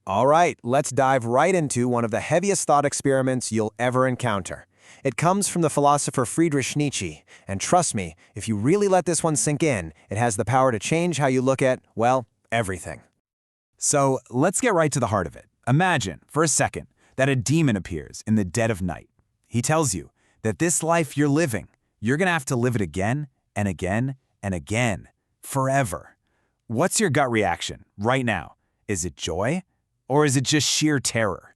All right, let's dive right into one of the heaviest thought experiments you'll ever encounter. It comes from the philosopher Friedrich Nietzsche, and trust me, if you really let this one sink in, it has the power to change how you look at, well, everything. So let's get right to the heart of it. Imagine, for a second, that a demon appears in the dead of night. He tells you that this life you're living, you're gonna have to live it again and again and again, forever. What's your gut reaction right now? Is it joy? Or is it just sheer terror?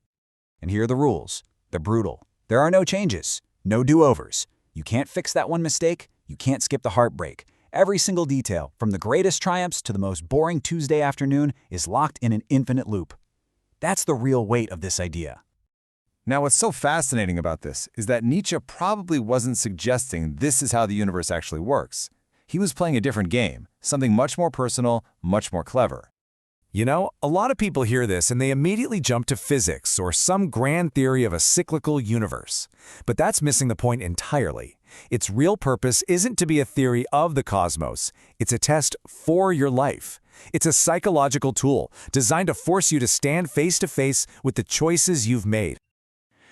And here are the rules. They're brutal. There are no changes, no do-overs. You can't fix that one mistake. You can't skip the heartbreak. Every single detail, from the greatest triumphs to the most boring Tuesday afternoon, is locked in an infinite loop. That's the real weight of this idea. Now, what's so fascinating about this is that Nietzsche probably wasn't suggesting this is how the universe actually works. He was playing a different game, something much more personal, much more clever. You know, a lot of people hear this and they immediately jump to physics or some grand theory of a cyclical universe. But that's missing the point entirely. Its real purpose isn't to be a theory of the cosmos. It's a test for your life. It's a psychological tool designed to force you to stand face to face with the choices you've made.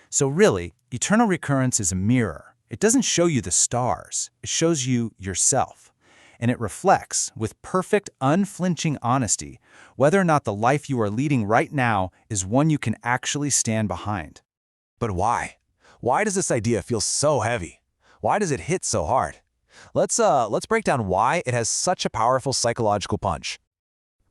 So really, eternal recurrence is a mirror. It doesn't show you the stars. It shows you yourself. And it reflects, with perfect, unflinching honesty, whether or not the life you are leading right now is one you can actually stand behind. But why? Why does this idea feel so heavy? Why does it hit so hard? Let's break down why it has such a powerful psychological punch.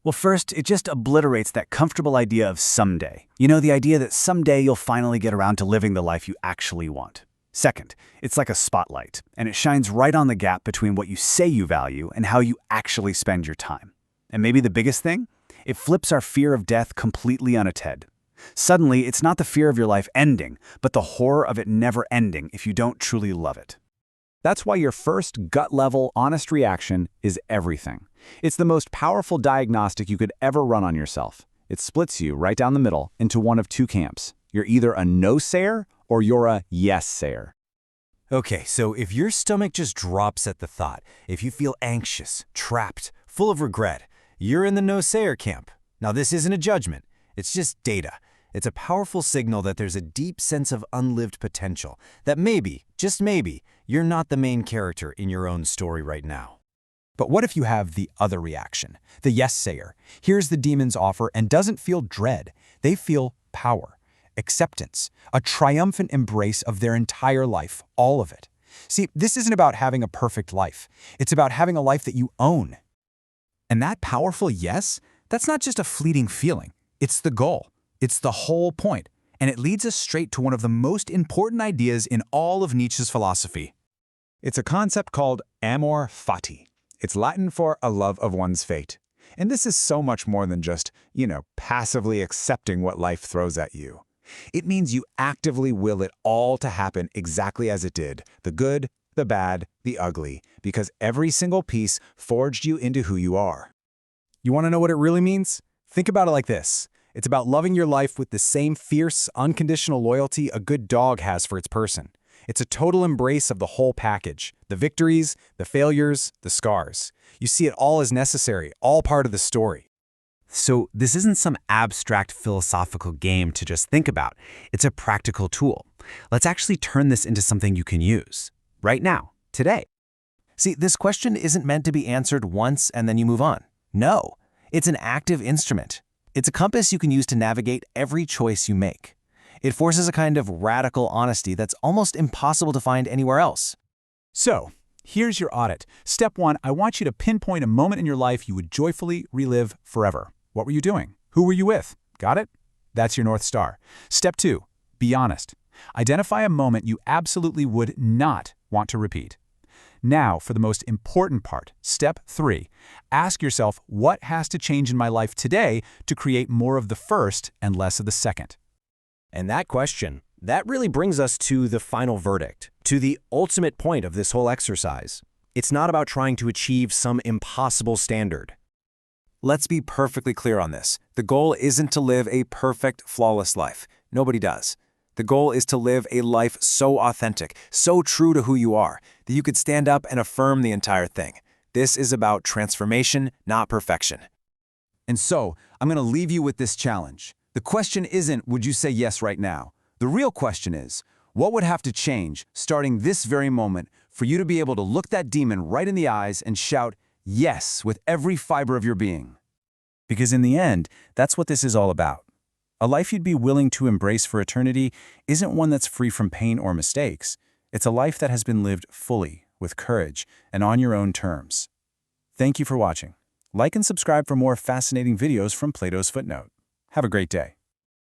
Well, first, it just obliterates that comfortable idea of someday. You know, the idea that someday you'll finally get around to living the life you actually want. Second, it's like a spotlight, and it shines right on the gap between what you say you value and how you actually spend your time. And maybe the biggest thing? It flips our fear of death completely on its head. Suddenly, it's not the fear of your life ending, but the horror of it never ending if you don't truly love it. That's why your first gut-level, honest reaction is everything. It's the most powerful diagnostic you could ever run on yourself. It splits you right down the middle into one of two camps. You're either a no-sayer or you're a yes-sayer. Okay, so if your stomach just drops at the thought, if you feel anxious, trapped, full of regret, you're in the no-sayer camp. Now, this isn't a judgment. It's just data. It's a powerful signal that there's a deep sense of unlived potential, that maybe, just maybe, you're not the main character in your own story right now. But what if you have the other reaction, the yes-sayer? Here's the demon's offer and doesn't feel dread. They feel power, acceptance, a triumphant embrace of their entire life, all of it. See, this isn't about having a perfect life. It's about having a life that you own. And that powerful yes, that's not just a fleeting feeling. It's the goal. It's the whole point. And it leads us straight to one of the most important ideas in all of Nietzsche's philosophy. It's a concept called Amor Fati. It's Latin for a love of one's fate. And this is so much more than just, passively accepting what life throws at you. It means you actively will it all to happen exactly as it did, the good, the bad, the ugly, because every single piece forged you into who you are. You want to know what it really means? Think about it like this. It's about loving your life with the same fierce, unconditional loyalty a good dog has for its person. It's a total embrace of the whole package, the victories, the failures, the scars. You see it all as necessary, all part of the story. So this isn't some abstract philosophical game to just think about. It's a practical tool. Let's actually turn this into something you can use right now, today. See, this question isn't meant to be answered once and then you move on. No, it's an active instrument. It's a compass you can use to navigate every choice you make. It forces a kind of radical honesty that's almost impossible to find anywhere else. So, here's your audit. Step 1, I want you to pinpoint a moment in your life you would joyfully relive forever. What were you doing? Who were you with? Got it? That's your North Star. Step 2, be honest. Identify a moment you absolutely would not want to repeat. Now, for the most important part, step 3, ask yourself what has to change in my life today to create more of the first and less of the second. And that question, that really brings us to the final verdict, to the ultimate point of this whole exercise. It's not about trying to achieve some impossible standard. Let's be perfectly clear on this. The goal isn't to live a perfect, flawless life. Nobody does. The goal is to live a life so authentic, so true to who you are, that you could stand up and affirm the entire thing. This is about transformation, not perfection. And so, I'm going to leave you with this challenge. The question isn't, would you say yes right now? The real question is, what would have to change, starting this very moment, for you to be able to look that demon right in the eyes and shout, yes, with every fiber of your being? Because in the end, that's what this is all about. A life you'd be willing to embrace for eternity isn't one that's free from pain or mistakes. It's a life that has been lived fully, with courage, and on your own terms. Thank you for watching. Like and subscribe for more fascinating videos from Plato's Footnote. Have a great day.